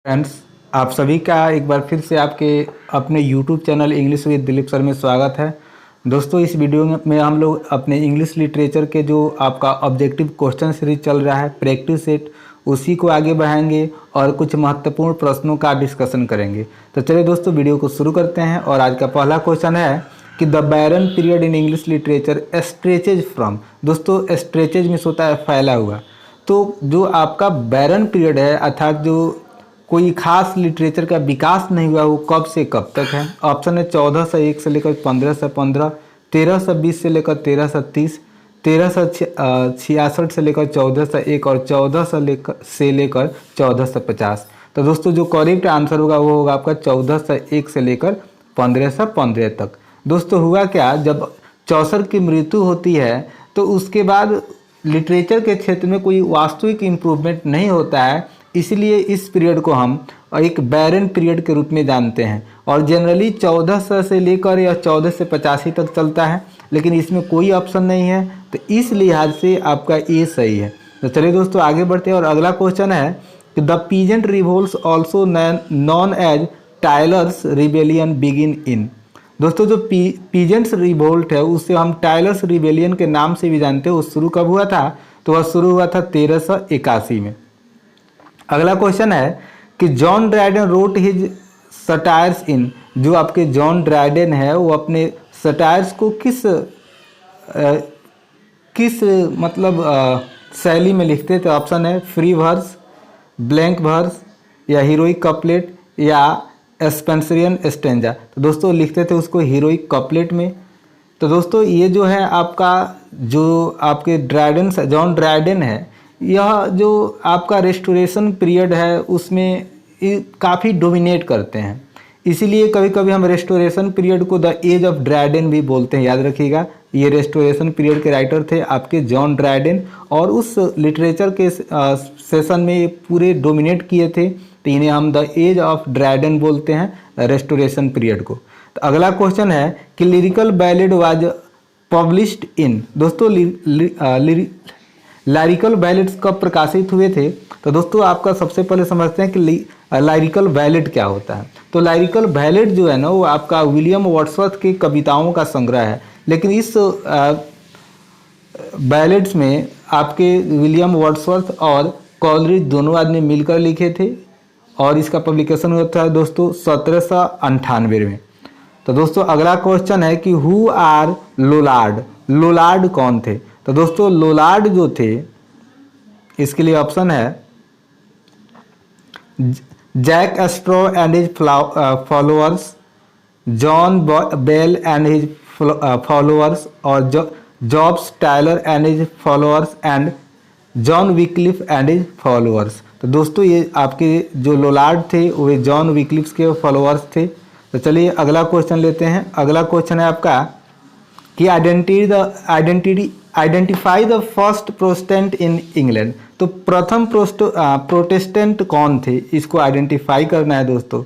Friends, आप सभी का एक बार फिर से आपके अपने YouTube channel English with Dilip sir में स्वागत है। दोस्तों, इस वीडियो में हम लोग अपने इंग्लिश लिटरेचर के जो आपका ऑब्जेक्टिव क्वेश्चन सीरीज चल रहा है प्रैक्टिस सेट, उसी को आगे बढ़ाएंगे और कुछ महत्वपूर्ण प्रश्नों का डिस्कशन करेंगे। तो चलिए दोस्तों, वीडियो को शुरू करते हैं। और आज का पहला क्वेश्चन है कि the barren period in English literature stretches from. दोस्तों, स्ट्रेचेज मीन्स होता है फैला हुआ। तो जो आपका बैरन पीरियड है, अर्थात जो कोई खास लिटरेचर का विकास नहीं हुआ, वो कब से कब तक है? ऑप्शन है 1401 से लेकर 1515, 1320 से लेकर 1330, 1366 से लेकर 1401 और 1400 से लेकर 1450। तो दोस्तों, जो करेक्ट आंसर होगा वो होगा आपका 1401 से लेकर 1515 तक। दोस्तों, हुआ क्या, जब चौसर की मृत्यु होती है तो उसके बाद लिटरेचर के क्षेत्र में कोई वास्तविक इम्प्रूवमेंट नहीं होता है, इसलिए इस पीरियड को हम एक बैरन पीरियड के रूप में जानते हैं। और जनरली 1400 से लेकर या 1485 तक चलता है, लेकिन इसमें कोई ऑप्शन नहीं है, तो इस लिहाज से आपका ये सही है। तो चलिए दोस्तों, आगे बढ़ते हैं। और अगला क्वेश्चन है कि the peasant revolts also known as Tyler's rebellion begin in. दोस्तों, जो पीजेंट्स रिवोल्ट है उसे हम टायलर्स रिबेलियन के नाम से भी जानते हैं। वो शुरू कब हुआ था? तो वह शुरू हुआ था 1381 में। अगला क्वेश्चन है कि John Dryden wrote his satires in. जो आपके जॉन ड्राइडन है वो अपने सटायर्स को किस मतलब शैली में लिखते थे? ऑप्शन है फ्री वर्स, ब्लैंक वर्स, या हीरोइक कपलेट, या स्पेंसरियन स्टेंजा। तो दोस्तों, लिखते थे उसको हीरोइक कपलेट में। तो दोस्तों, ये जो है आपका जो आपके जॉन ड्राइडन है, यह जो आपका रेस्टोरेशन पीरियड है उसमें काफ़ी डोमिनेट करते हैं। इसीलिए कभी कभी हम रेस्टोरेशन पीरियड को द एज ऑफ ड्राइडन भी बोलते हैं। याद रखिएगा, ये रेस्टोरेशन पीरियड के राइटर थे आपके जॉन ड्राइडन, और उस लिटरेचर के सेशन में ये पूरे डोमिनेट किए थे, तो इन्हें हम द एज ऑफ ड्राइडन बोलते हैं, रेस्टोरेशन पीरियड को। तो अगला क्वेश्चन है कि lyrical ballad was published in. दोस्तों, लाइरिकल बैलेड्स कब प्रकाशित हुए थे? तो दोस्तों, आपका सबसे पहले समझते हैं कि लाइरिकल बैलेड क्या होता है। तो लाइरिकल बैलेड जो है ना, वो आपका विलियम वर्ड्सवर्थ की कविताओं का संग्रह है। लेकिन इस बैलेड्स में आपके विलियम वर्ड्सवर्थ और कॉलरिज दोनों आदमी मिलकर लिखे थे, और इसका पब्लिकेशन हुआ था दोस्तों 1798 में। तो दोस्तों, अगला क्वेश्चन है कि हु आर लोलार्ड। लोलार्ड कौन थे? तो दोस्तों, लोलार्ड जो थे, इसके लिए ऑप्शन है Jack Straw and his followers, John Ball and his followers, और Jobs Tyler and his followers, and John Wycliffe and his followers. तो दोस्तों, ये आपके जो लोलार्ड थे वे जॉन विक्लिफ के फॉलोअर्स थे। तो चलिए अगला क्वेश्चन लेते हैं। अगला क्वेश्चन है आपका कि identify the first Protestant in England. तो प्रथम प्रोटेस्टेंट कौन थे, इसको आइडेंटिफाई करना है दोस्तों।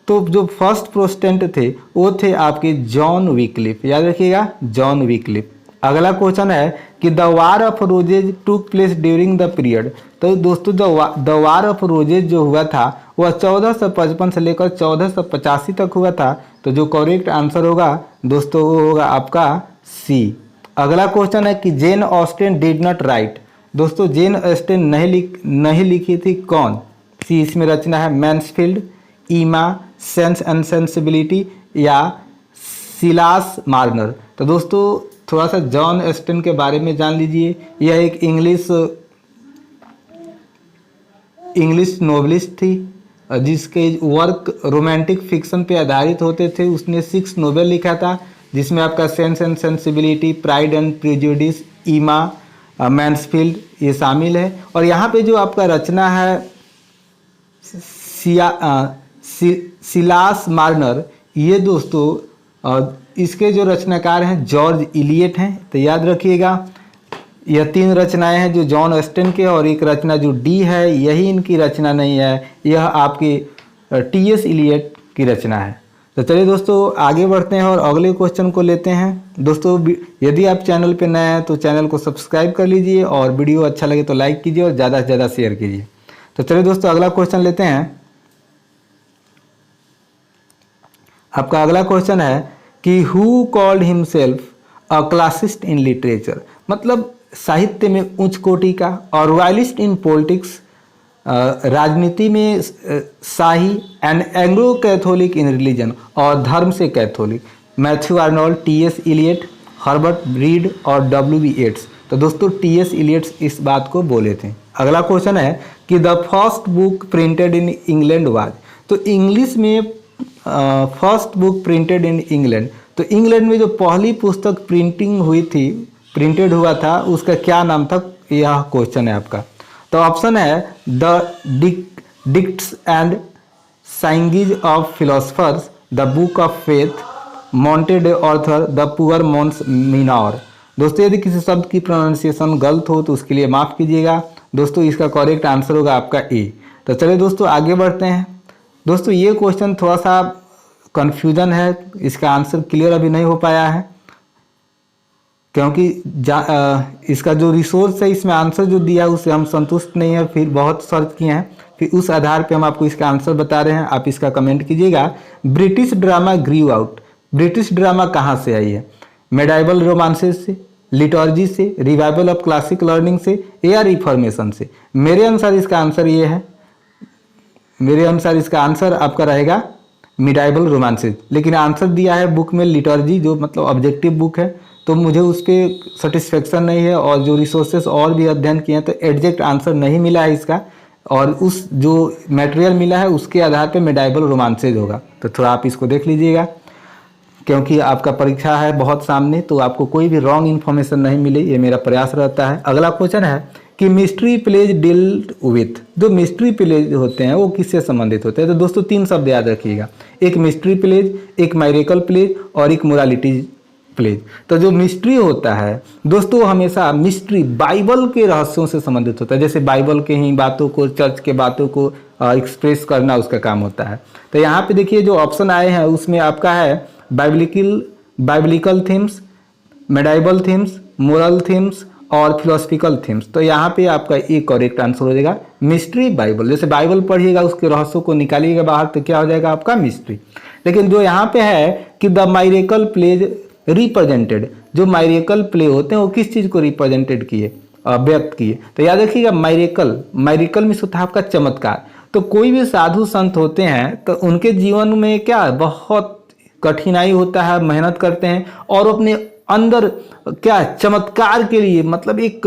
तो जो फर्स्ट प्रोटेस्टेंट थे वो थे आपके जॉन विक्लिफ। याद रखिएगा, जॉन विक्लिफ। अगला क्वेश्चन है कि the war of roses took place during the period. तो दोस्तों, द वार ऑफ रोजेज जो हुआ था वह 1455 से लेकर 1485 तक हुआ था। तो जो करेक्ट आंसर होगा दोस्तों वो होगा आपका सी। अगला क्वेश्चन है कि जेन ऑस्टेन डिड नॉट राइट। दोस्तों, जेन ऑस्टेन नहीं लिखी थी, कौन सी? इसमें रचना है मैन्सफील्ड, ईमा, सेंस एंड सेंसिबिलिटी, या सिलास मार्नर। तो दोस्तों, थोड़ा सा जॉन ऑस्टेन के बारे में जान लीजिए। यह एक इंग्लिश नोवेलिस्ट थी, जिसके वर्क रोमांटिक फिक्शन पे आधारित होते थे। उसने 6 नोवेल लिखा था, जिसमें आपका sense and sensibility, pride and prejudice, ईमा, मैन्सफील्ड ये शामिल है। और यहाँ पे जो आपका रचना है सिलास मार्नर, ये दोस्तों इसके जो रचनाकार हैं जॉर्ज इलियट हैं। तो याद रखिएगा, यह 3 रचनाएं हैं जो जॉन ऑस्टेन के, और एक रचना जो डी है यही इनकी रचना नहीं है, यह आपके टी.एस. इलियट की रचना है। तो चलिए दोस्तों, आगे बढ़ते हैं और अगले क्वेश्चन को लेते हैं। दोस्तों, यदि आप चैनल पे नए हैं तो चैनल को सब्सक्राइब कर लीजिए, और वीडियो अच्छा लगे तो लाइक कीजिए और ज़्यादा से ज़्यादा शेयर कीजिए। तो चलिए दोस्तों, अगला क्वेश्चन लेते हैं आपका अगला क्वेश्चन है कि who called himself a classist in literature, मतलब साहित्य में उच्च कोटि का, और रॉयलिस्ट इन पॉलिटिक्स, राजनीति में शाही, and Anglo Catholic in religion, और धर्म से Catholic, Matthew Arnold, T S. Eliot, Herbert Read और डब्ल्यू.बी. येट्स। तो दोस्तों टी.एस. इलियट्स इस बात को बोले थे। अगला क्वेश्चन है कि the first book printed in England was, तो इंग्लिश में first book printed in England, तो इंग्लैंड में जो पहली पुस्तक प्रिंटिंग हुई थी, प्रिंटेड हुआ था, उसका क्या नाम था, यह क्वेश्चन है आपका। तो ऑप्शन है the dictes and sayings of philosophers, the book of faith, Morte Arthur, the poor monks minor. दोस्तों यदि किसी शब्द की प्रोनाउंसिएशन गलत हो तो उसके लिए माफ़ कीजिएगा। दोस्तों इसका करेक्ट आंसर होगा आपका ए। तो चलिए दोस्तों आगे बढ़ते हैं। दोस्तों ये क्वेश्चन थोड़ा सा कन्फ्यूजन है, इसका आंसर क्लियर अभी नहीं हो पाया है, क्योंकि इसका जो रिसोर्स है, इसमें आंसर जो दिया है उससे हम संतुष्ट नहीं है, फिर बहुत सर्च किए हैं, फिर उस आधार पे हम आपको इसका आंसर बता रहे हैं। आप इसका कमेंट कीजिएगा। British drama grew out, British drama कहाँ से आई है? मेडाइवल रोमांसेस से, लिटर्जी से, रिवाइवल ऑफ क्लासिक लर्निंग से, या रिफॉर्मेशन से? मेरे अनुसार इसका आंसर ये है, मेरे अनुसार इसका आंसर आपका रहेगा मिडाइवल रोमांसेस, लेकिन आंसर दिया है बुक में लिटर्जी, जो मतलब ऑब्जेक्टिव बुक है, तो मुझे उस पर सेटिस्फेक्शन नहीं है, और जो रिसोर्सेस और भी अध्ययन किए हैं तो एग्जैक्ट आंसर नहीं मिला है इसका, और उस जो मटेरियल मिला है उसके आधार पे मिडाइवल रोमांसेज होगा। तो थोड़ा आप इसको देख लीजिएगा, क्योंकि आपका परीक्षा है बहुत सामने, तो आपको कोई भी रॉन्ग इन्फॉर्मेशन नहीं मिले, ये मेरा प्रयास रहता है। अगला क्वेश्चन है कि मिस्ट्री प्लेज डील्ड विथ, जो मिस्ट्री प्लेज होते हैं वो किससे संबंधित होते हैं? तो दोस्तों 3 शब्द याद रखिएगा, एक मिस्ट्री प्लेज, एक मैरिकल प्लेज और एक मोरालिटी प्लेज। तो जो मिस्ट्री होता है दोस्तों, हमेशा मिस्ट्री बाइबल के रहस्यों से संबंधित होता है, जैसे बाइबल के ही बातों को, चर्च के बातों को एक्सप्रेस करना उसका काम होता है। तो यहाँ पे देखिए जो ऑप्शन आए हैं उसमें आपका है biblical themes, medieval themes, moral themes और फिलोसफिकल थीम्स। तो यहाँ पे आपका एक करेक्ट आंसर हो जाएगा मिस्ट्री बाइबल। जैसे बाइबल पढ़िएगा, उसके रहस्यों को निकालिएगा बाहर, तो क्या हो जाएगा आपका मिस्ट्री। लेकिन जो यहाँ पे है कि द मायरेकल प्लेज रिप्रेजेंटेड, जो मायरेकल प्ले होते हैं वो किस चीज़ को रिप्रेजेंटेड किए, व्यक्त किए? तो याद रखिएगा मायरेकल में होता है आपका चमत्कार। तो कोई भी साधु संत होते हैं तो उनके जीवन में क्या बहुत कठिनाई होता है, मेहनत करते हैं और अपने अंदर क्या चमत्कार के लिए, मतलब एक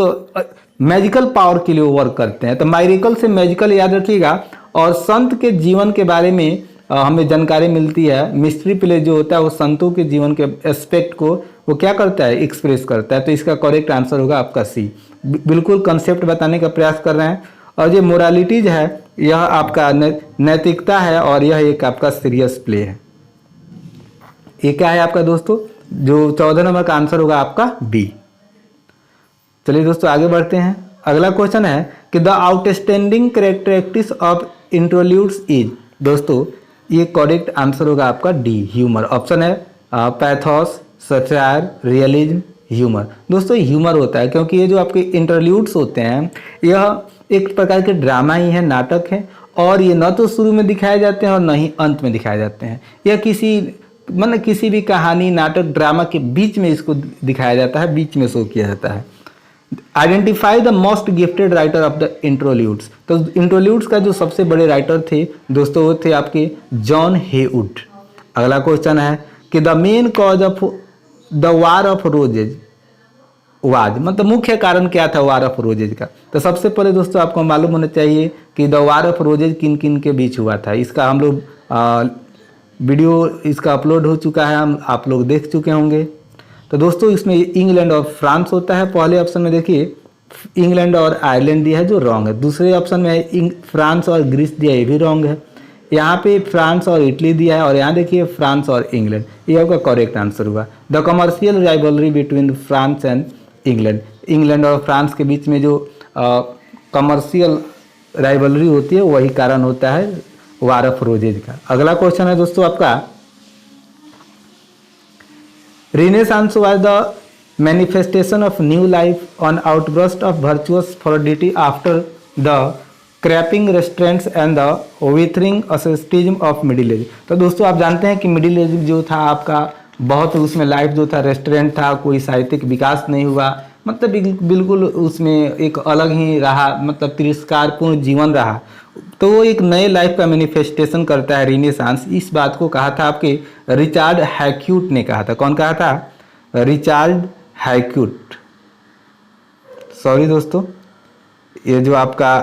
मैजिकल पावर के लिए वर्क करते हैं। तो मायरेकल से मैजिकल याद रखिएगा। और संत के जीवन के बारे में हमें जानकारी मिलती है। मिस्ट्री प्ले जो होता है वो संतों के जीवन के एस्पेक्ट को वो क्या करता है, एक्सप्रेस करता है। तो इसका करेक्ट आंसर होगा आपका सी। बिल्कुल कंसेप्ट बताने का प्रयास कर रहे हैं। और जो मोरालिटीज है यह आपका नैतिकता है, और यह एक आपका सीरियस प्ले है। ये क्या है आपका दोस्तों, जो 14 नंबर का आंसर होगा आपका बी। चलिए दोस्तों आगे बढ़ते हैं। अगला क्वेश्चन है कि the outstanding characteristics of interludes is, दोस्तों ये करेक्ट आंसर होगा आपका डी, ह्यूमर। ऑप्शन है पैथोस, सटायर, रियलिज्म, ह्यूमर। दोस्तों ह्यूमर होता है, क्योंकि ये जो आपके इंटरल्यूड्स होते हैं यह एक प्रकार के ड्रामा ही है, नाटक है, और ये न तो शुरू में दिखाए जाते हैं और न ही अंत में दिखाए जाते हैं। यह किसी भी कहानी, नाटक, ड्रामा के बीच में इसको दिखाया जाता है, बीच में शो किया जाता है। Identify the most gifted writer of the interludes. तो इंट्रोल्यूड्स का जो सबसे बड़े राइटर थे दोस्तों वो थे आपके जॉन हेवुड। अगला क्वेश्चन है कि the main cause of the war of roses was, मतलब मुख्य कारण क्या था वार ऑफ रोजेज का? तो सबसे पहले दोस्तों आपको मालूम होना चाहिए कि द वार ऑफ रोजेज किन किन के बीच हुआ था। इसका हम लोग वीडियो इसका अपलोड हो चुका है, हम आप लोग देख चुके होंगे। तो दोस्तों इसमें इंग्लैंड और फ्रांस होता है। पहले ऑप्शन में देखिए इंग्लैंड और आयरलैंड दिया है जो रॉन्ग है। दूसरे ऑप्शन में है फ्रांस और ग्रीस दिया है, ये भी रॉन्ग है। यहाँ पे फ्रांस और इटली दिया है, और यहाँ देखिए फ्रांस और इंग्लैंड, ये आपका करेक्ट आंसर हुआ। The commercial rivalry between France and England, England और फ्रांस के बीच में जो कमर्शियल राइवलरी होती है वही कारण होता है वार ऑफ रोजेज का। अगला क्वेश्चन है दोस्तों आपका, renaissance was the manifestation of new life on outburst of virtuous fluidity after the cramping restraints and the withering asceticism of middle age. तो दोस्तों आप जानते हैं कि मिडिल एज जो था आपका बहुत उसमें लाइफ जो था रेस्टोरेंट था, कोई साहित्यिक विकास नहीं हुआ, मतलब बिल्कुल उसमें एक अलग ही रहा, मतलब तिरस्कारपूर्ण जीवन रहा। तो वो एक नए लाइफ का मैनिफेस्टेशन करता है रिनेसांस। इस बात को कहा था आपके रिचार्ड हैक्यूट ने कहा था। कौन कहा था? रिचार्ड हैक्यूट। सॉरी दोस्तों, ये जो आपका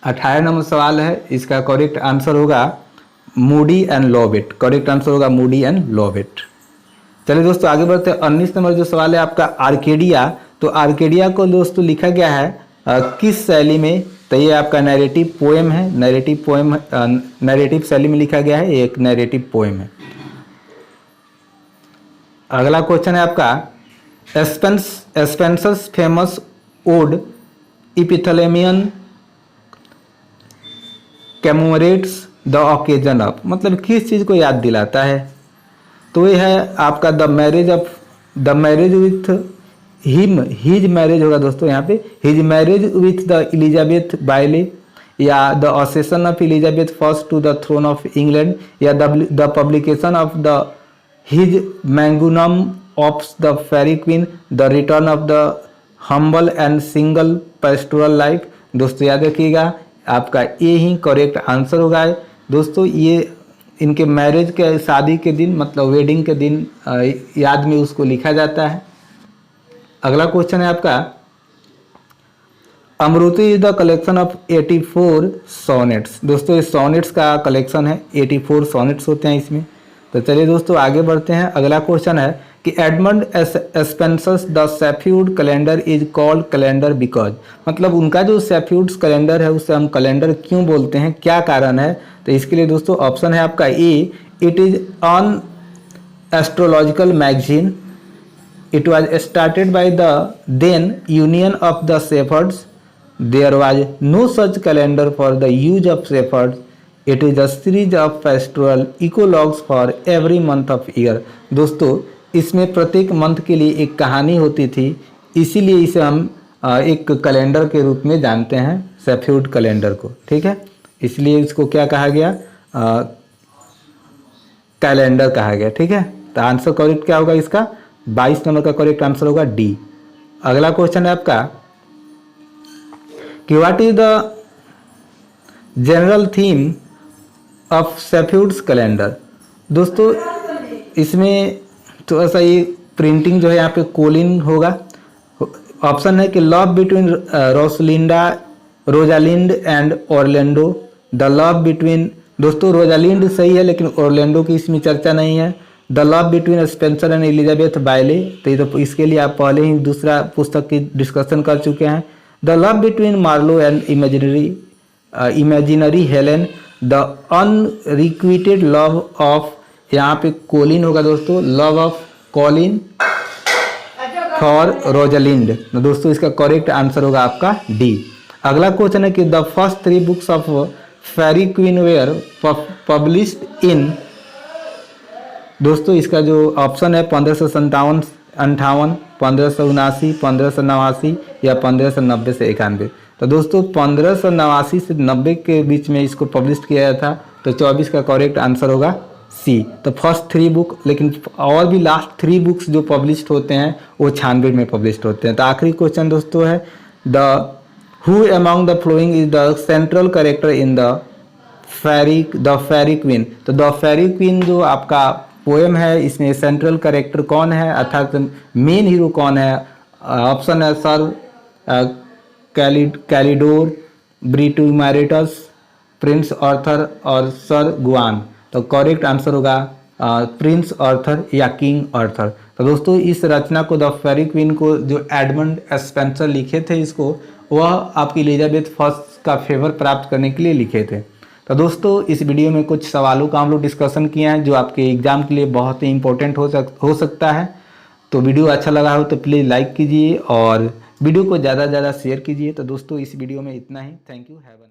18 नंबर सवाल है इसका करेक्ट आंसर होगा मूडी एंड लॉवेट। करेक्ट आंसर होगा मूडी एंड लॉवेट। चलिए दोस्तों आगे बढ़ते हैं। 19 नंबर जो सवाल है आपका आर्केडिया। तो आर्केडिया को दोस्तों लिखा गया है किस शैली में? तो ये आपका नैरेटिव पोएम है। नैरेटिव शैली में लिखा गया है, एक नैरेटिव पोएम है। अगला क्वेश्चन है आपका Spenser's famous ode Epithalamion commemorates the occasion of, मतलब किस चीज़ को याद दिलाता है? तो ये है आपका the marriage with him, his marriage होगा दोस्तों यहाँ पे, his marriage with the Elizabeth Boyle, या the accession of Elizabeth first to the throne of England, या the publication of the his magnum of the Faerie Queene, the return of the humble and single pastoral life. दोस्तों याद रखिएगा आपका ये ही correct answer होगा। दोस्तों ये इनके मैरिज के शादी के दिन, मतलब वेडिंग के दिन याद में उसको लिखा जाता है। अगला क्वेश्चन है आपका Amoretti is the collection of 84 sonnets. दोस्तों ये सोनेट्स का कलेक्शन है, 84 सोनेट्स होते हैं इसमें। तो चलिए दोस्तों आगे बढ़ते हैं। अगला क्वेश्चन है कि Edmund Spencer's the Sheffield calendar is called calendar because, मतलब उनका जो शेफील्ड कैलेंडर है उसे हम कैलेंडर क्यों बोलते हैं, क्या कारण है? तो इसके लिए दोस्तों ऑप्शन है आपका A, it is on astrological magazine, it was started by the then union of the shepherds, there was no such calendar for the use of shepherds, it is a series of pastoral eclogues for every month of year. दोस्तों इसमें प्रत्येक month के लिए एक कहानी होती थी, इसीलिए इसे हम एक कैलेंडर के रूप में जानते हैं, शेफील्ड कैलेंडर को। ठीक है, इसलिए इसको क्या कहा गया? कैलेंडर कहा गया। ठीक है, तो आंसर करेक्ट क्या होगा इसका? 22 नंबर का करेक्ट आंसर होगा डी। अगला क्वेश्चन है आपका कि what is the general theme of Sheffield calendar. दोस्तों इसमें थोड़ा सा ये प्रिंटिंग जो है यहाँ पे कोलिन होगा। ऑप्शन है कि love between Rosalind and Orlando, the love between, दोस्तों रोजालिंड सही है लेकिन ऑरलैंडो की इसमें चर्चा नहीं है। The love between Spenser and Elizabeth Boyle, तो इसके लिए आप पहले ही दूसरा पुस्तक की डिस्कशन कर चुके हैं। The love between Marlowe and imaginary Helen, the unrequited love of, यहाँ पे कोलिन होगा दोस्तों, love of Colin for Rosalind. तो दोस्तों इसका करेक्ट आंसर होगा आपका डी। अगला क्वेश्चन है कि the first 3 books of Faerie Queene were published in, दोस्तों इसका जो ऑप्शन है 1557, 58, 1579, 1589 या 1590 से 91। तो दोस्तों 1589 से 90 के बीच में इसको पब्लिश किया गया था, तो 24 का करेक्ट आंसर होगा सी। तो फर्स्ट 3 बुक, लेकिन और भी लास्ट 3 बुक्स जो पब्लिश्ड होते हैं वो 96 में पब्लिश्ड होते हैं। तो आखिरी क्वेश्चन दोस्तों है who among the following is the central character in the Faerie Queene. तो द फेरी क्वीन जो आपका पोएम है इसमें सेंट्रल कैरेक्टर कौन है, अर्थात मेन हीरो कौन है? ऑप्शन है सर कैलिडोर, ब्रिटोमैरिटस, प्रिंस आर्थर और सर गुआन। तो करेक्ट आंसर होगा प्रिंस आर्थर या किंग आर्थर। तो दोस्तों इस रचना को द फेरी क्वीन को जो एडमंड स्पेंसर लिखे थे इसको, वह आपकी एलिजाबेथ फर्स्ट का फेवर प्राप्त करने के लिए लिखे थे। तो दोस्तों इस वीडियो में कुछ सवालों का हम लोग डिस्कशन किए हैं जो आपके एग्जाम के लिए बहुत ही इंपॉर्टेंट हो सकता है। तो वीडियो अच्छा लगा हो तो प्लीज़ लाइक कीजिए और वीडियो को ज़्यादा से ज़्यादा शेयर कीजिए। तो दोस्तों इस वीडियो में इतना ही। Thank you, have a nice day.